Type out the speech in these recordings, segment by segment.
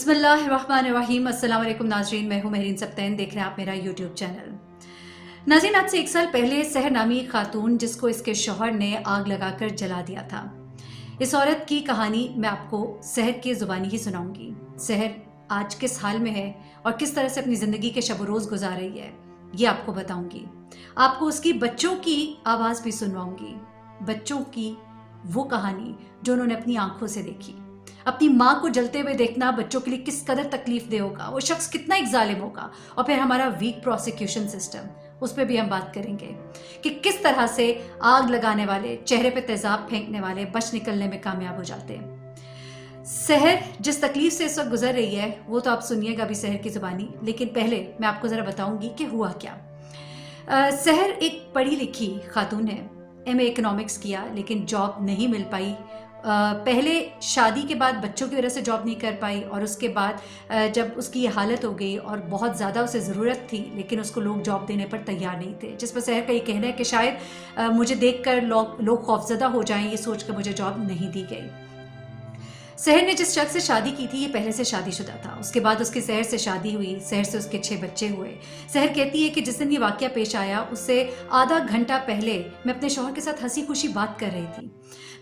बिस्मिल्लाहिर्रहमानिर्रहीम। अस्सलाम वालेकुम नाज़रीन, मैं हूँ महरीन सब्तैन, देख रहे हैं आप मेरा यूट्यूब चैनल। नाज़रीन, आज से 1 साल पहले सहर नामी खातून जिसको इसके शौहर ने आग लगाकर जला दिया था, इस औरत की कहानी मैं आपको सहर की ज़ुबानी ही सुनाऊंगी। सहर आज किस हाल में है और किस तरह से अपनी ज़िंदगी के शब रोज़ गुजार रही है, ये आपको बताऊंगी। आपको उसकी बच्चों की आवाज़ भी सुनवाऊंगी, बच्चों की वो कहानी जो उन्होंने अपनी आंखों से देखी। अपनी माँ को जलते हुए देखना बच्चों के लिए किस कदर तकलीफ दे होगा, वो शख्स कितना एक जालिम होगा। और फिर हमारा वीक प्रोसिक्यूशन सिस्टम, उस पर भी हम बात करेंगे कि किस तरह से आग लगाने वाले, चेहरे पे तेजाब फेंकने वाले बच निकलने में कामयाब हो जाते हैं। सहर जिस तकलीफ से इस वक्त गुजर रही है वो तो आप सुनिएगा भी सहर की जुबानी, लेकिन पहले मैं आपको जरा बताऊंगी कि हुआ क्या। सहर एक पढ़ी लिखी खातून है, एमए इकोनॉमिक्स किया लेकिन जॉब नहीं मिल पाई। पहले शादी के बाद बच्चों की वजह से जॉब नहीं कर पाई, और उसके बाद जब उसकी ये हालत हो गई और बहुत ज़्यादा उसे ज़रूरत थी लेकिन उसको लोग जॉब देने पर तैयार नहीं थे, जिस पर सहर का ये कहना है कि शायद मुझे देखकर लोग खौफजदा हो जाएं, ये सोच कर मुझे जॉब नहीं दी गई। सहर ने जिस शख्स से शादी की थी ये पहले से शादीशुदा था, उसके बाद उसकी सहर से शादी हुई, सहर से उसके 6 बच्चे हुए। सहर कहती है कि जिस दिन ये वाकया पेश आया उससे आधा घंटा पहले मैं अपने शौहर के साथ हंसी खुशी बात कर रही थी।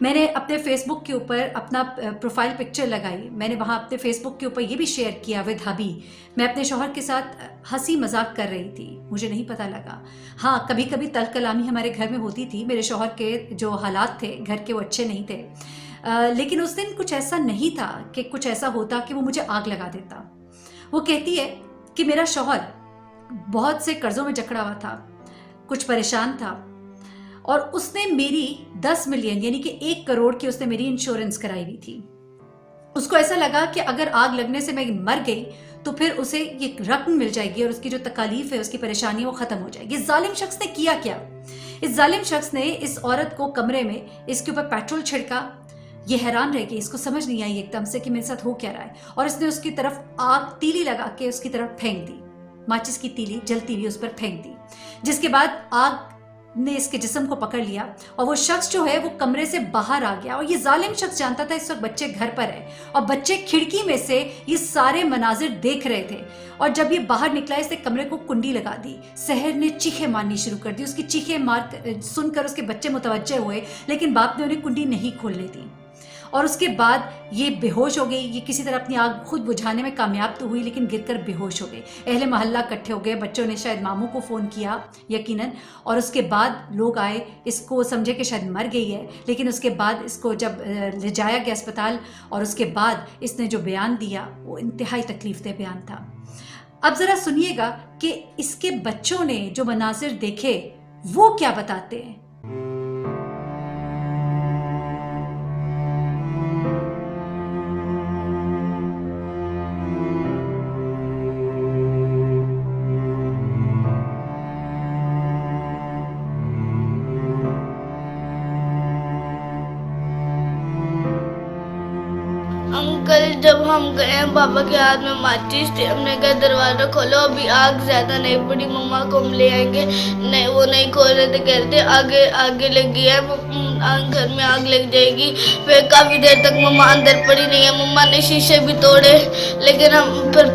मैंने अपने फेसबुक के ऊपर अपना प्रोफाइल पिक्चर लगाई, मैंने वहाँ अपने फेसबुक के ऊपर ये भी शेयर किया विद हबी, मैं अपने शौहर के साथ हंसी मजाक कर रही थी, मुझे नहीं पता लगा। हाँ, कभी कभी तल कलामी हमारे घर में होती थी, मेरे शौहर के जो हालात थे घर के वो अच्छे नहीं थे, लेकिन उस दिन कुछ ऐसा नहीं था कि कुछ ऐसा होता कि वो मुझे आग लगा देता। वो कहती है कि मेरा शौहर बहुत से कर्जों में जकड़ा हुआ था, कुछ परेशान था, और उसने मेरी 10 मिलियन यानी कि 1 करोड़ की उसने मेरी इंश्योरेंस कराई हुई थी। उसको ऐसा लगा कि अगर आग लगने से मैं मर गई तो फिर उसे ये रकम मिल जाएगी और उसकी जो तकालीफ है, उसकी परेशानी वो खत्म हो जाएगी। इस जालिम शख्स ने किया क्या? इस जालिम शख्स ने इस औरत को कमरे में इसके ऊपर पेट्रोल छिड़का। ये हैरान रह गई, इसको समझ नहीं आई एकदम से कि मेरे साथ हो क्या रहा है, और इसने उसकी तरफ आग तीली लगा के उसकी तरफ फेंक दी, माचिस की तीली जलती हुई उस पर फेंक दी, जिसके बाद आग ने इसके जिस्म को पकड़ लिया और वो शख्स जो है वो कमरे से बाहर आ गया। और ये जालिम शख्स जानता था इस वक्त बच्चे घर पर है और बच्चे खिड़की में से ये सारे मनाजिर देख रहे थे, और जब ये बाहर निकला इसने कमरे को कुंडी लगा दी। सहर ने चीखें मारनी शुरू कर दी, उसकी चीखें मार सुनकर उसके बच्चे मुतवज्जे हुए, लेकिन बाप ने उन्हें कुंडी नहीं खोलने दी, और उसके बाद ये बेहोश हो गई। ये किसी तरह अपनी आग खुद बुझाने में कामयाब तो हुई लेकिन गिरकर बेहोश हो गई। अहले मोहल्ला इकट्ठे हो गए, बच्चों ने शायद मामू को फ़ोन किया यकीनन, और उसके बाद लोग आए, इसको समझे कि शायद मर गई है, लेकिन उसके बाद इसको जब ले जाया गया अस्पताल और उसके बाद इसने जो बयान दिया वो इंतहाई तकलीफदेह बयान था। अब ज़रा सुनिएगा कि इसके बच्चों ने जो मनाजिर देखे वो क्या बताते हैं। अंकल, जब हम गए पापा के हाथ में माचिस थी, हमने कहा दरवाजा खोलो, अभी आग ज्यादा नहीं पड़ी, मम्मा को हम ले आएंगे। नहीं, वो नहीं खोल रहे थे, कह रहे थे आगे आगे लगी है, घर में आग लग जाएगी। फिर काफी देर तक मम्मा अंदर पड़ी नहीं है, मम्मा ने शीशे भी तोड़े, लेकिन हम फिर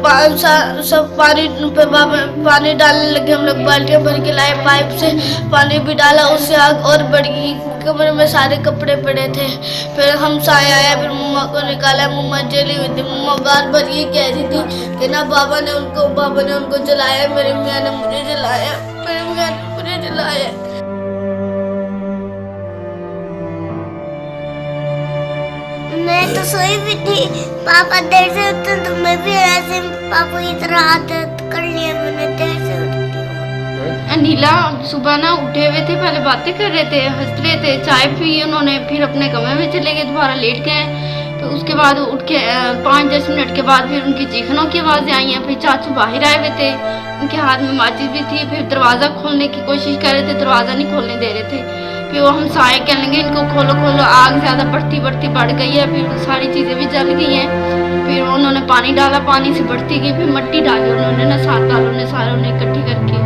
सब पानी डालने लगे। हम लोग बाल्टियां भर के लाए, पाइप से पानी भी डाला, उससे आग और बढ़ गई। कमरे में सारे कपड़े पड़े थे। फिर हम साया आया, फिर मम्मा को निकाला, मम्मा जली हुई थी। मम्मा बार बार ये कह रही थी कि ना बाबा ने उनको जलाया, मेरे मियाँ ने मुझे जलाया, मेरे मियाँ ने मुझे जलाया। मैं तो सोई भी थी, पापा देर से उठे तो मैं भी ऐसे पापा की तरह आदत कर लिया, मैंने देर से उठी। नीला सुबह ना उठे हुए थे, पहले बातें कर रहे थे, हंस रहे थे, चाय पी उन्होंने, फिर अपने कमरे में चले गए, दोबारा लेट गए। तो उसके बाद उठ के 5-10 मिनट के बाद फिर उनकी चीखनों की आवाज़ें आई हैं। फिर चाचू बाहर आए हुए थे, उनके हाथ में माचिस भी थी। फिर दरवाज़ा खोलने की कोशिश कर रहे थे, दरवाज़ा नहीं खोलने दे रहे थे। फिर वो हम साए कहने लगे इनको खोलो खोलो, आग ज़्यादा बढ़ती बढ़ गई है। फिर सारी चीज़ें भी जल गई हैं। फिर उन्होंने पानी डाला, पानी से बढ़ती गई, फिर मिट्टी डाली उन्होंने ना, 7 वालों ने सारे उन्हें इकट्ठी करके।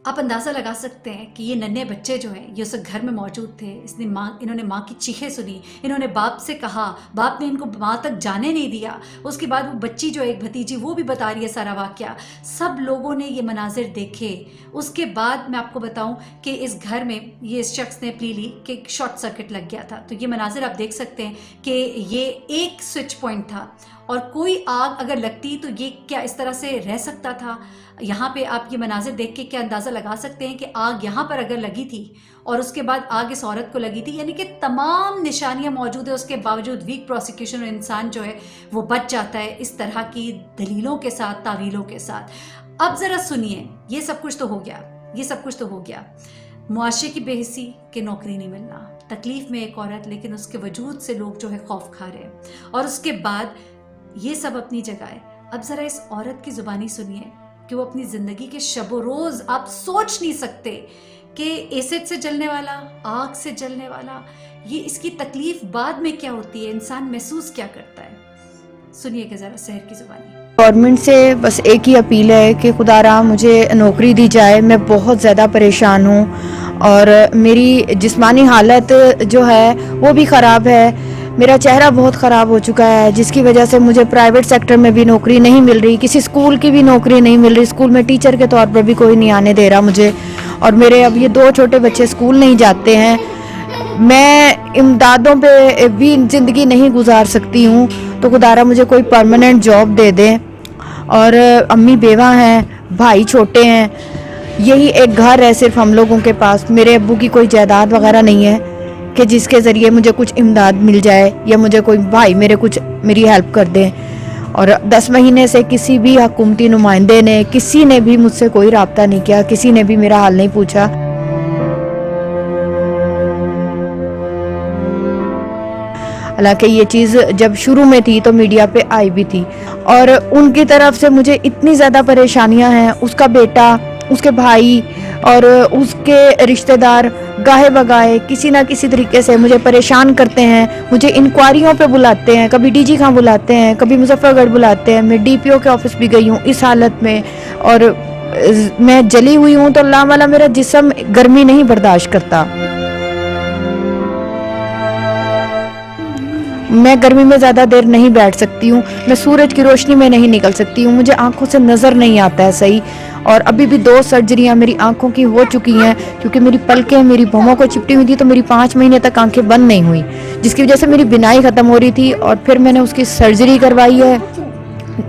आप अंदाज़ा अंदाज़ा लगा सकते हैं कि ये नन्हे बच्चे जो हैं ये उस घर में मौजूद थे। इन्होंने माँ की चीखें सुनी, इन्होंने बाप से कहा, बाप ने इनको माँ तक जाने नहीं दिया। उसके बाद वो बच्ची जो एक भतीजी वो भी बता रही है सारा वाक़या। सब लोगों ने ये मनाजिर देखे। उसके बाद मैं आपको बताऊं कि इस घर में ये इस शख्स ने प्ली ली कि शॉर्ट सर्किट लग गया था। तो ये मनाजिर आप देख सकते हैं कि ये एक स्विच पॉइंट था और कोई आग अगर लगती तो ये क्या इस तरह से रह सकता था। यहाँ पे आप ये मनाजिर देख के क्या अंदाज़ा लगा सकते हैं कि आग यहाँ पर अगर लगी थी और उसके बाद आग इस औरत को लगी थी, यानी कि तमाम निशानियाँ मौजूद है। उसके बावजूद वीक प्रोसिक्यूशन और इंसान जो है वो बच जाता है इस तरह की दलीलों के साथ, तावीलों के साथ। अब ज़रा सुनिए, ये सब कुछ तो हो गया, ये सब कुछ तो हो गया। मुआशरे की बेहिसी कि नौकरी नहीं मिलना, तकलीफ़ में एक औरत, लेकिन उसके वजूद से लोग जो है खौफ खा रहे हैं। और उसके बाद ये सब अपनी जगह है। अब ज़रा इस औरत की ज़ुबानी सुनिए कि वो अपनी ज़िंदगी के शबो रोज़, आप सोच नहीं सकते कि एसिड से जलने वाला, आग से जलने वाला, ये इसकी तकलीफ़ बाद में क्या होती है, इंसान महसूस क्या करता है। सुनिए ज़रा सहर की ज़ुबानी। गवर्नमेंट से बस एक ही अपील है कि खुदारा मुझे नौकरी दी जाए। मैं बहुत ज़्यादा परेशान हूँ और मेरी जिस्मानी हालत जो है वो भी ख़राब है। मेरा चेहरा बहुत ख़राब हो चुका है, जिसकी वजह से मुझे प्राइवेट सेक्टर में भी नौकरी नहीं मिल रही, किसी स्कूल की भी नौकरी नहीं मिल रही। स्कूल में टीचर के तौर पर भी कोई नहीं आने दे रहा मुझे। और मेरे अब ये 2 छोटे बच्चे स्कूल नहीं जाते हैं। मैं इमदादों पे भी ज़िंदगी नहीं गुजार सकती हूँ। तो खुदारा मुझे कोई परमानेंट जॉब दे दें। और अम्मी बेवा हैं, भाई छोटे हैं, यही एक घर है सिर्फ हम लोगों के पास। मेरे अब्बू की कोई जायदाद वगैरह नहीं है कि जिसके ज़रिए मुझे कुछ इमदाद मिल जाए या मुझे कोई भाई मेरी हेल्प कर दें। और 10 महीने से किसी भी हुकूमती नुमाइंदे ने, किसी ने भी मुझसे कोई रब्ता नहीं किया, किसी ने भी मेरा हाल नहीं पूछा। हालांकि ये चीज़ जब शुरू में थी तो मीडिया पे आई भी थी और उनकी तरफ से मुझे इतनी ज़्यादा परेशानियां हैं। उसका बेटा, उसके भाई और उसके रिश्तेदार गाहे बगाहे किसी ना किसी तरीके से मुझे परेशान करते हैं। मुझे इंक्वायरियों पे बुलाते हैं, कभी डीजी खां बुलाते हैं, कभी मुजफ्फरगढ़ बुलाते हैं। मैं डीपीओ के ऑफिस भी गई हूँ इस हालत में और मैं जली हुई हूँ। तो अल्लाह वाला मेरा जिस्म गर्मी नहीं बर्दाश्त करता। मैं गर्मी में ज़्यादा देर नहीं बैठ सकती हूँ, मैं सूरज की रोशनी में नहीं निकल सकती हूँ, मुझे आंखों से नज़र नहीं आता है सही। और अभी भी 2 सर्जरियाँ मेरी आंखों की हो चुकी हैं क्योंकि मेरी पलकें मेरी भौहों को चिपटी हुई थी। तो मेरी 5 महीने तक आंखें बंद नहीं हुई, जिसकी वजह से मेरी बिनाई ख़त्म हो रही थी। और फिर मैंने उसकी सर्जरी करवाई है,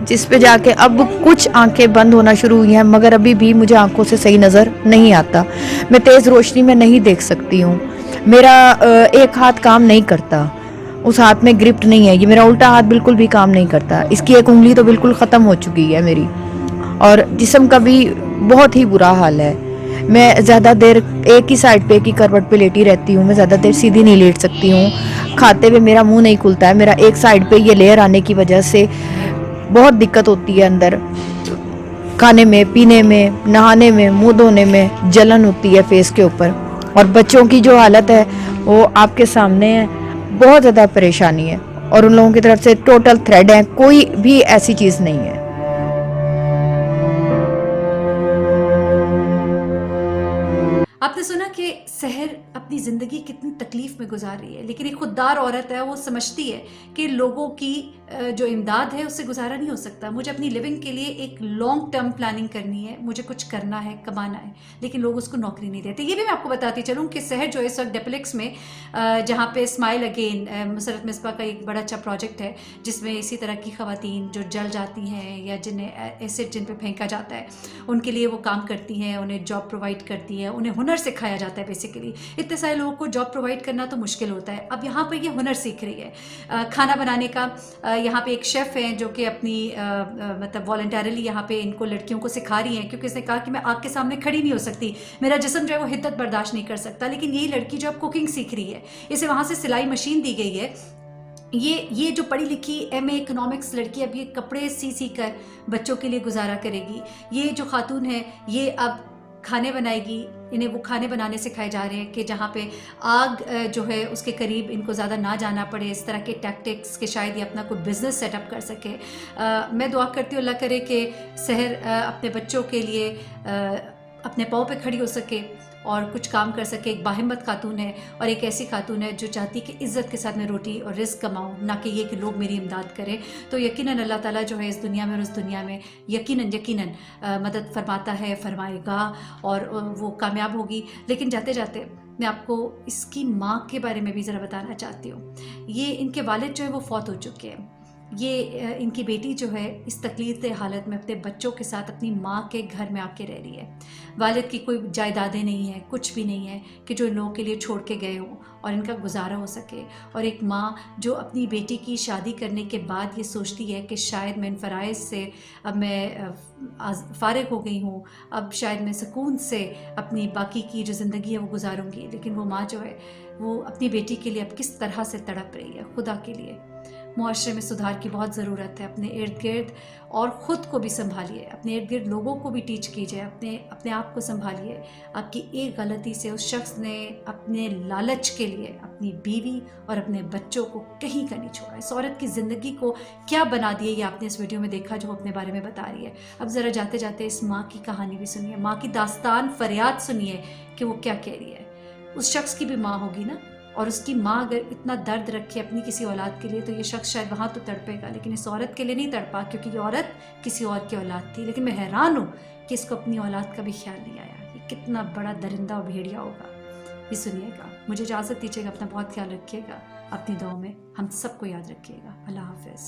जिस पे जाके अब कुछ आंखें बंद होना शुरू हुई हैं, मगर अभी भी मुझे आंखों से सही नज़र नहीं आता। मैं तेज़ रोशनी में नहीं देख सकती हूँ। मेरा एक हाथ काम नहीं करता, उस हाथ में ग्रिप नहीं है। ये मेरा उल्टा हाथ बिल्कुल भी काम नहीं करता। इसकी एक उंगली तो बिल्कुल ख़त्म हो चुकी है मेरी। और जिस्म का भी बहुत ही बुरा हाल है। मैं ज़्यादा देर एक ही साइड पे, एक ही करवट पे लेटी रहती हूँ। मैं ज़्यादा देर सीधी नहीं लेट सकती हूँ। खाते हुए मेरा मुंह नहीं खुलता है। मेरा एक साइड पे ये लेयर आने की वजह से बहुत दिक्कत होती है अंदर खाने में, पीने में, नहाने में, मुँह धोने में जलन होती है फेस के ऊपर। और बच्चों की जो हालत है वो आपके सामने है, बहुत ज़्यादा परेशानी है। और उन लोगों की तरफ से टोटल थ्रेड है, कोई भी ऐसी चीज़ नहीं है। आपने सुना कि सहर अपनी ज़िंदगी कितनी तकलीफ़ में गुजार रही है, लेकिन एक खुददार औरत है, वो समझती है कि लोगों की जो इमदाद है उससे गुजारा नहीं हो सकता। मुझे अपनी लिविंग के लिए एक लॉन्ग टर्म प्लानिंग करनी है, मुझे कुछ करना है, कमाना है, लेकिन लोग उसको नौकरी नहीं देते। ये भी मैं आपको बताती चलूँ कि सहर जो है इस वक्त डेप्लेक्स में, जहाँ पे स्माइल अगेन मुसरत मिसबा का एक बड़ा अच्छा प्रोजेक्ट है, जिसमें इसी तरह की ख़वातीन जो जल जाती हैं या जिन्हें एसिड जिन पर फेंका जाता है, उनके लिए वो काम करती हैं, उन्हें जॉब प्रोवाइड करती है, उन्हें हुनर सिखाया जाता है। बेसिकली इतने सारे लोगों को जॉब प्रोवाइड करना तो मुश्किल होता है। अब यहाँ पर ये हुनर सीख रही है खाना बनाने का। यहाँ पे एक शेफ़ है जो कि अपनी मतलब वॉलंटरली यहाँ पे इनको लड़कियों को सिखा रही हैं, क्योंकि इसने कहा कि मैं आग के सामने खड़ी नहीं हो सकती, मेरा जिस्म जो है वो हिद्दत बर्दाश्त नहीं कर सकता। लेकिन यही लड़की जो अब कुकिंग सीख रही है, इसे वहाँ से सिलाई मशीन दी गई है। ये जो पढ़ी लिखी MA इकोनॉमिक्स लड़की अब ये कपड़े सी कर बच्चों के लिए गुजारा करेगी। ये जो खातून है ये अब खाने बनाएगी। इन्हें वो खाने बनाने सिखाए जा रहे हैं कि जहाँ पे आग जो है उसके करीब इनको ज़्यादा ना जाना पड़े, इस तरह के टैक्टिक्स के शायद ये अपना कोई बिज़नेस सेटअप कर सके। मैं दुआ करती हूँ अल्लाह करे कि सहर अपने बच्चों के लिए अपने पाँव पे खड़ी हो सके और कुछ काम कर सके। एक बाहिम्मत खातून है और एक ऐसी खातून है जो चाहती कि इज़्ज़त के साथ मैं रोटी और रिस्क कमाऊँ, ना कि ये कि लोग मेरी इमदाद करें। तो यकीनन अल्लाह ताला जो है इस दुनिया में और उस दुनिया में यकीनन मदद फरमाता है, फरमाएगा और वो कामयाब होगी। लेकिन जाते जाते मैं आपको इसकी माँ के बारे में भी ज़रा बताना चाहती हूँ। ये इनके वालिद जो है वो फौत हो चुके हैं। ये इनकी बेटी जो है इस तकलीफ़ हालत में अपने बच्चों के साथ अपनी माँ के घर में आके रह रही है। वालिद की कोई जायदादें नहीं है, कुछ भी नहीं है कि जो इन लोगों के लिए छोड़ के गए हों और इनका गुजारा हो सके। और एक माँ जो अपनी बेटी की शादी करने के बाद ये सोचती है कि शायद मैं इन फ़राइज़ से अब मैं फ़ारिग हो गई हूँ, अब शायद मैं सुकून से अपनी बाकी की जो ज़िंदगी है वो गुजारूँगी। लेकिन वो माँ जो है वो अपनी बेटी के लिए अब किस तरह से तड़प रही है। खुदा के लिए मुआशरे में सुधार की बहुत ज़रूरत है। अपने इर्द गिर्द और ख़ुद को भी संभालिए, अपने इर्द गिर्द लोगों को भी टीच कीजिए, अपने आप को संभालिए। आपकी एक गलती से उस शख्स ने अपने लालच के लिए अपनी बीवी और अपने बच्चों को कहीं का नहीं छोड़ा। इस औरत की ज़िंदगी को क्या बना दिया ये आपने इस वीडियो में देखा जो अपने बारे में बता रही है। अब ज़रा जाते जाते इस माँ की कहानी भी सुनिए, माँ की दास्तान फरियाद सुनिए कि वो क्या कह रही है। उस शख्स की भी माँ होगी ना, और उसकी माँ अगर इतना दर्द रखे अपनी किसी औलाद के लिए तो ये शख्स शायद वहाँ तो तड़पेगा, लेकिन इस औरत के लिए नहीं तड़पा क्योंकि ये औरत किसी और की औलाद थी। लेकिन मैं हैरान हूँ कि इसको अपनी औलाद का भी ख्याल नहीं आया। ये कितना बड़ा दरिंदा और भेड़िया होगा। ये सुनिएगा। मुझे इजाज़त दीजिएगा, अपना बहुत ख्याल रखिएगा, अपनी दुआओं में हम सबको याद रखिएगा। अल्लाह हाफ़िज़।